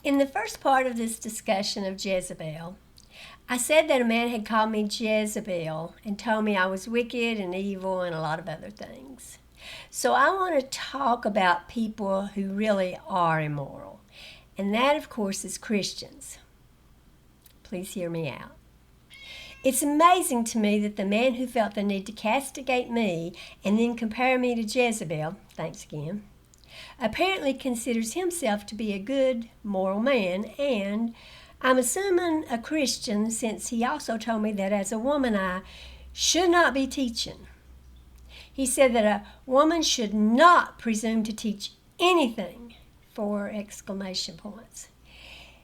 In the first part of this discussion of Jezebel, I said that a man had called me Jezebel and told me I was wicked and evil and a lot of other things. So I want to talk about people who really are immoral. And that, of course, is Christians. Please hear me out. It's amazing to me that the man who felt the need to castigate me and then compare me to Jezebel, thanks again, apparently considers himself to be a good, moral man, and I'm assuming a Christian, since he also told me that as a woman I should not be teaching. He said that a woman should not presume to teach anything, 4 exclamation points.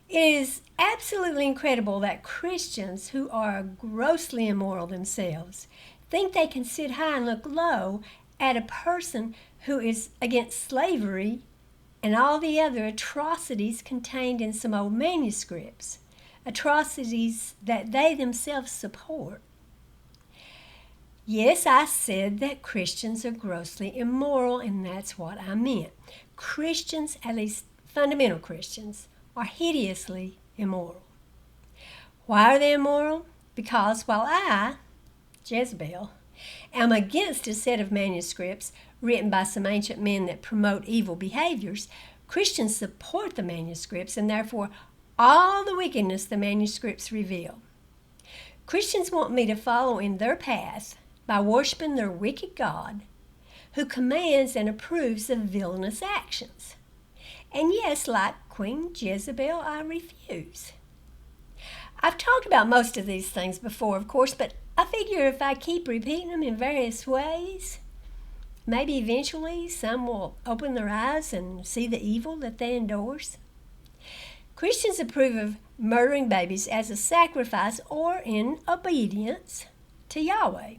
It is absolutely incredible that Christians who are grossly immoral themselves think they can sit high and look low at a person who is against slavery and all the other atrocities contained in some old manuscripts, atrocities that they themselves support. Yes, I said that Christians are grossly immoral, and that's what I meant. Christians, at least fundamental Christians, are hideously immoral. Why are they immoral? Because while I, Jezebel, am against a set of manuscripts written by some ancient men that promote evil behaviors, Christians support the manuscripts and therefore all the wickedness the manuscripts reveal. Christians want me to follow in their path by worshiping their wicked God, who commands and approves of villainous actions. And yes, like Queen Jezebel, I refuse. I've talked about most of these things before, of course, but I figure if I keep repeating them in various ways, maybe eventually some will open their eyes and see the evil that they endorse. Christians approve of murdering babies as a sacrifice or in obedience to Yahweh.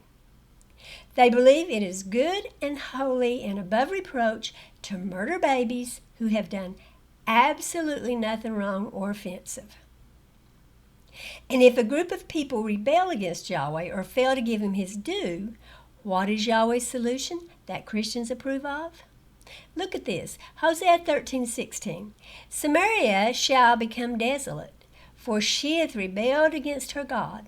They believe it is good and holy and above reproach to murder babies who have done absolutely nothing wrong or offensive. And if a group of people rebel against Yahweh or fail to give him his due, what is Yahweh's solution that Christians approve of? Look at this, Hosea 13:16. Samaria shall become desolate, for she hath rebelled against her God.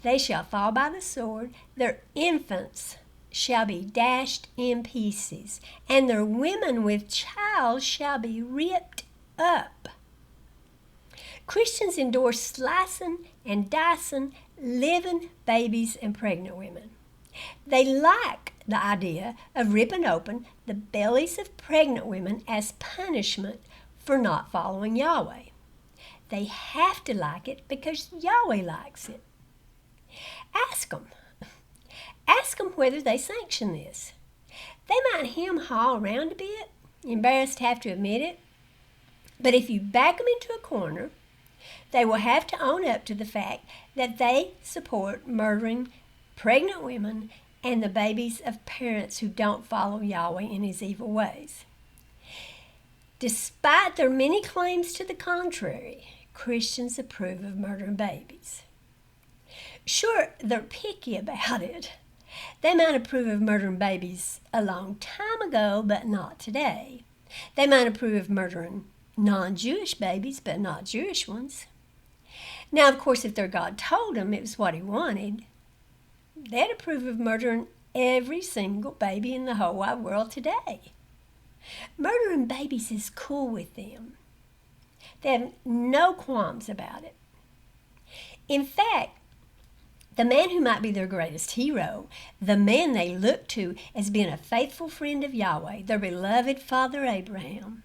They shall fall by the sword, their infants shall be dashed in pieces, and their women with child shall be ripped up. Christians endorse slicing and dicing living babies and pregnant women. They like the idea of ripping open the bellies of pregnant women as punishment for not following Yahweh. They have to like it because Yahweh likes it. Ask them. Ask them whether they sanction this. They might hem-haw around a bit, embarrassed to have to admit it, but if you back them into a corner, they will have to own up to the fact that they support murdering pregnant women and the babies of parents who don't follow Yahweh in his evil ways. Despite their many claims to the contrary, Christians approve of murdering babies. Sure, they're picky about it. They might approve of murdering babies a long time ago, but not today. They might approve of murdering non-Jewish babies, but not Jewish ones. Now, of course, if their God told them it was what he wanted, they'd approve of murdering every single baby in the whole wide world today. Murdering babies is cool with them. They have no qualms about it. In fact, the man who might be their greatest hero, the man they look to as being a faithful friend of Yahweh, their beloved father Abraham,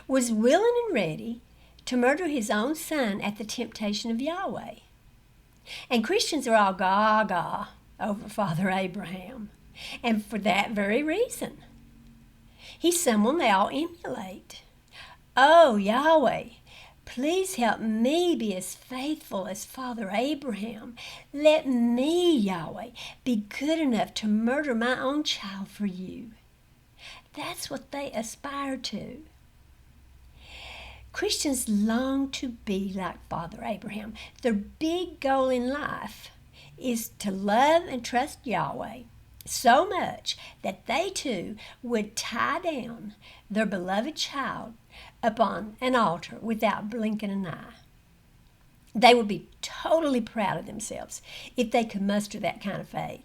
was willing and ready to murder his own son at the temptation of Yahweh. And Christians are all gaga over Father Abraham, and for that very reason. He's someone they all emulate. Oh, Yahweh, please help me be as faithful as Father Abraham. Let me, Yahweh, be good enough to murder my own child for you. That's what they aspire to. Christians long to be like Father Abraham. Their big goal in life is to love and trust Yahweh, so much that they too would tie down their beloved child upon an altar without blinking an eye. They would be totally proud of themselves if they could muster that kind of faith.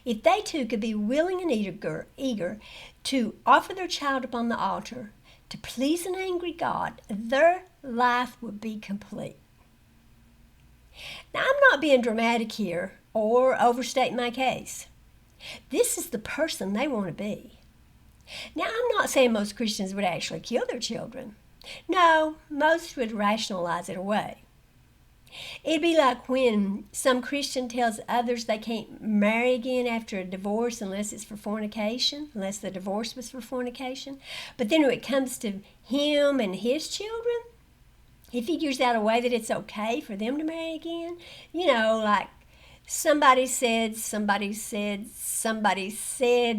If they too could be willing and eager to offer their child upon the altar to please an angry God, their life would be complete. Now, I'm not being dramatic here or overstating my case. This is the person they want to be. Now, I'm not saying most Christians would actually kill their children. No, most would rationalize it away. It'd be like when some Christian tells others they can't marry again after a divorce unless it's for fornication, unless the divorce was for fornication. But then when it comes to him and his children, he figures out a way that it's okay for them to marry again. You know, like somebody said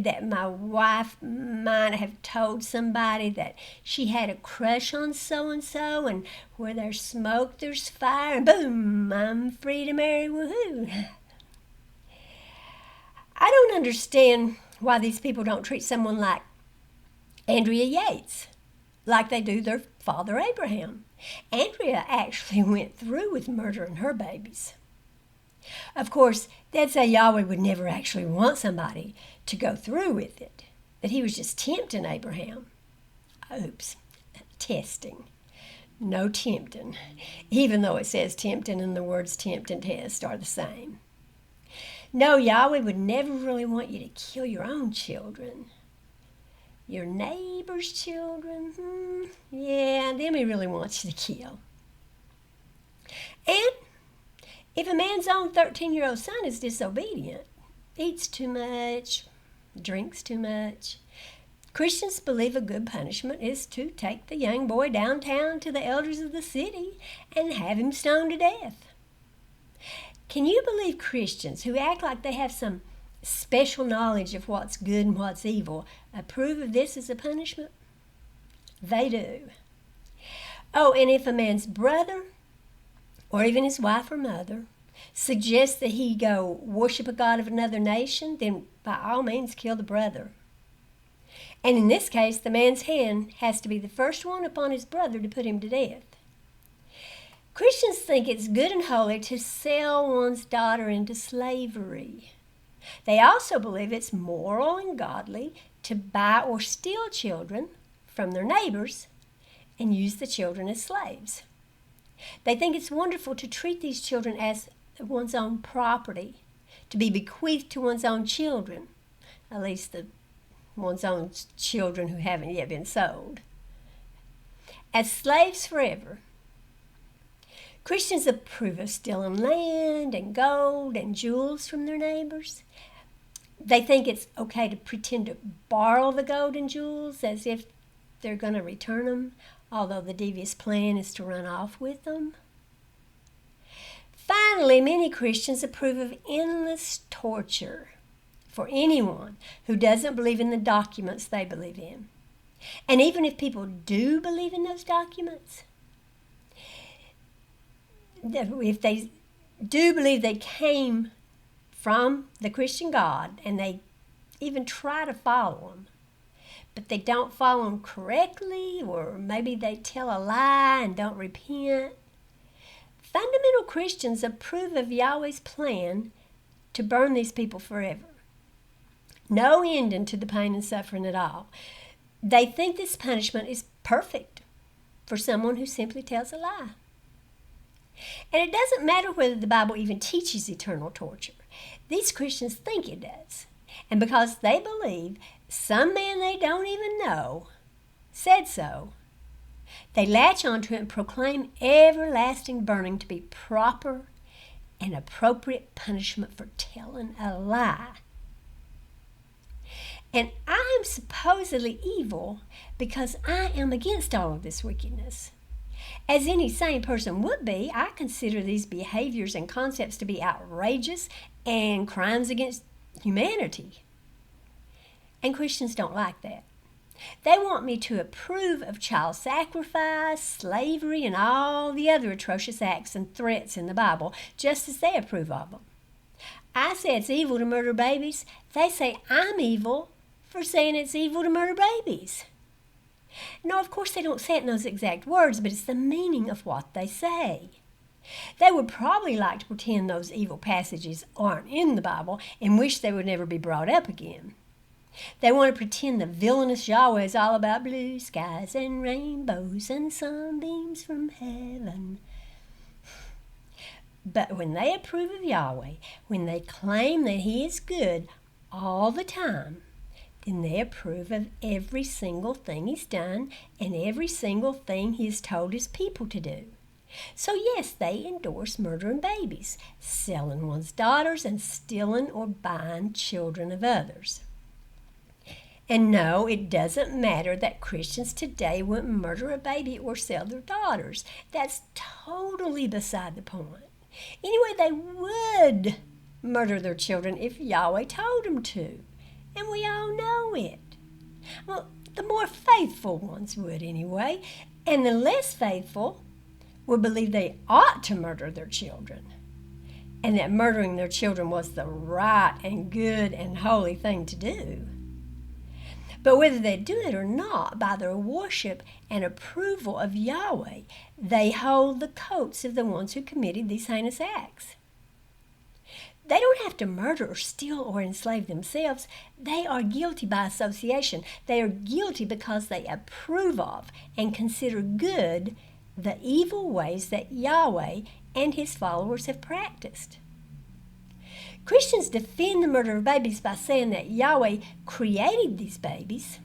that my wife might have told somebody that she had a crush on so-and-so, and where there's smoke, there's fire, and boom, I'm free to marry, woohoo. I don't understand why these people don't treat someone like Andrea Yates like they do their father Abraham. Andrea actually went through with murdering her babies. Of course, they'd say Yahweh would never actually want somebody to go through with it, that he was just tempting Abraham. Oops, testing. No tempting, even though it says tempting and the words tempt and test are the same. No, Yahweh would never really want you to kill your own children. Your neighbor's children, yeah, them he really wants you to kill. And if a man's own 13-year-old son is disobedient, eats too much, drinks too much, Christians believe a good punishment is to take the young boy downtown to the elders of the city and have him stoned to death. Can you believe Christians who act like they have some special knowledge of what's good and what's evil approve of this as a punishment? They do. Oh, and if a man's brother or even his wife or mother suggests that he go worship a god of another nation, then by all means kill the brother. And in this case, the man's hand has to be the first one upon his brother to put him to death. Christians think it's good and holy to sell one's daughter into slavery. They also believe it's moral and godly to buy or steal children from their neighbors and use the children as slaves. They think it's wonderful to treat these children as one's own property, to be bequeathed to one's own children, at least one's own children who haven't yet been sold, as slaves forever. Christians approve of stealing land and gold and jewels from their neighbors. They think it's okay to pretend to borrow the gold and jewels as if they're going to return them, although the devious plan is to run off with them. Finally, many Christians approve of endless torture for anyone who doesn't believe in the documents they believe in. And even if people do believe in those documents, if they do believe they came from the Christian God and they even try to follow them, but they don't follow them correctly, or maybe they tell a lie and don't repent, fundamental Christians approve of Yahweh's plan to burn these people forever. No ending to the pain and suffering at all. They think this punishment is perfect for someone who simply tells a lie. And it doesn't matter whether the Bible even teaches eternal torture. These Christians think it does. And because they believe some man they don't even know said so, they latch onto it and proclaim everlasting burning to be proper and appropriate punishment for telling a lie. And I am supposedly evil because I am against all of this wickedness. As any sane person would be, I consider these behaviors and concepts to be outrageous and crimes against humanity. And Christians don't like that. They want me to approve of child sacrifice, slavery, and all the other atrocious acts and threats in the Bible, just as they approve of them. I say it's evil to murder babies, they say I'm evil for saying it's evil to murder babies. No, of course they don't say it in those exact words, but it's the meaning of what they say. They would probably like to pretend those evil passages aren't in the Bible and wish they would never be brought up again. They want to pretend the villainous Yahweh is all about blue skies and rainbows and sunbeams from heaven. But when they approve of Yahweh, when they claim that He is good all the time, then they approve of every single thing He's done and every single thing He has told His people to do. So yes, they endorse murdering babies, selling one's daughters, and stealing or buying children of others. And no, it doesn't matter that Christians today wouldn't murder a baby or sell their daughters. That's totally beside the point. Anyway, they would murder their children if Yahweh told them to. And we all know it. Well, the more faithful ones would anyway, and the less faithful would believe they ought to murder their children, and that murdering their children was the right and good and holy thing to do. But whether they do it or not, by their worship and approval of Yahweh, they hold the coats of the ones who committed these heinous acts. They don't have to murder or steal or enslave themselves. They are guilty by association. They are guilty because they approve of and consider good the evil ways that Yahweh and His followers have practiced. Christians defend the murder of babies by saying that Yahweh created these babies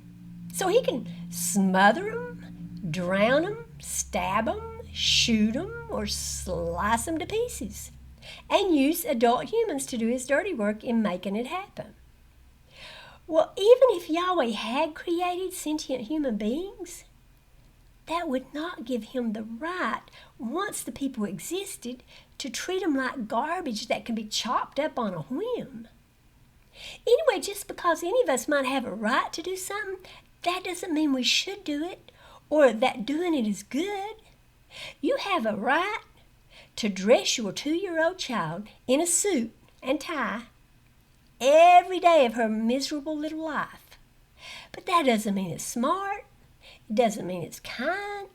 so He can smother them, drown them, stab them, shoot them, or slice them to pieces, and use adult humans to do His dirty work in making it happen. Well, even if Yahweh had created sentient human beings, that would not give Him the right, once the people existed, to treat them like garbage that can be chopped up on a whim. Anyway, just because any of us might have a right to do something, that doesn't mean we should do it or that doing it is good. You have a right to dress your 2-year-old child in a suit and tie every day of her miserable little life. But that doesn't mean it's smart. It doesn't mean it's kind.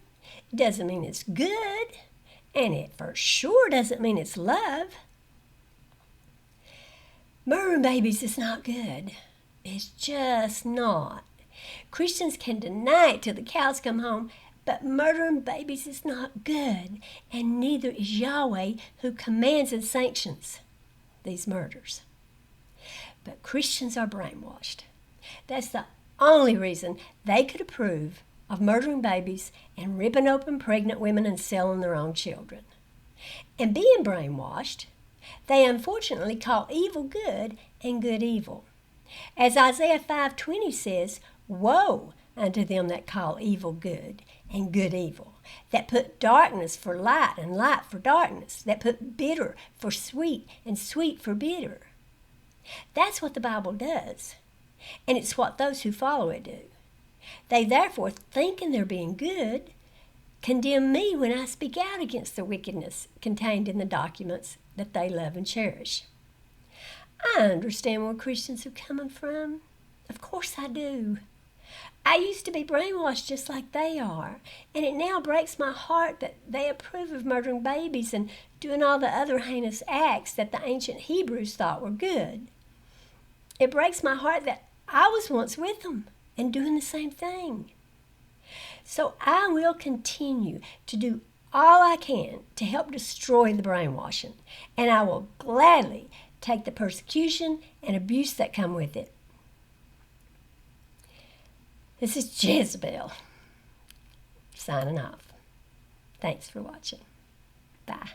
It doesn't mean it's good. And it for sure doesn't mean it's love. Murdering babies is not good. It's just not. Christians can deny it till the cows come home, but murdering babies is not good, and neither is Yahweh, who commands and sanctions these murders. But Christians are brainwashed. That's the only reason they could approve of murdering babies and ripping open pregnant women and selling their own children. And being brainwashed, they unfortunately call evil good and good evil. As Isaiah 5:20 says, "Woe unto them that call evil good and good evil, that put darkness for light and light for darkness, that put bitter for sweet and sweet for bitter." That's what the Bible does, and it's what those who follow it do. They therefore, thinking they're being good, condemn me when I speak out against the wickedness contained in the documents that they love and cherish. I understand where Christians are coming from. Of course I do. I used to be brainwashed just like they are, and it now breaks my heart that they approve of murdering babies and doing all the other heinous acts that the ancient Hebrews thought were good. It breaks my heart that I was once with them and doing the same thing. So I will continue to do all I can to help destroy the brainwashing, and I will gladly take the persecution and abuse that come with it. This is Jezebel, signing off. Thanks for watching. Bye.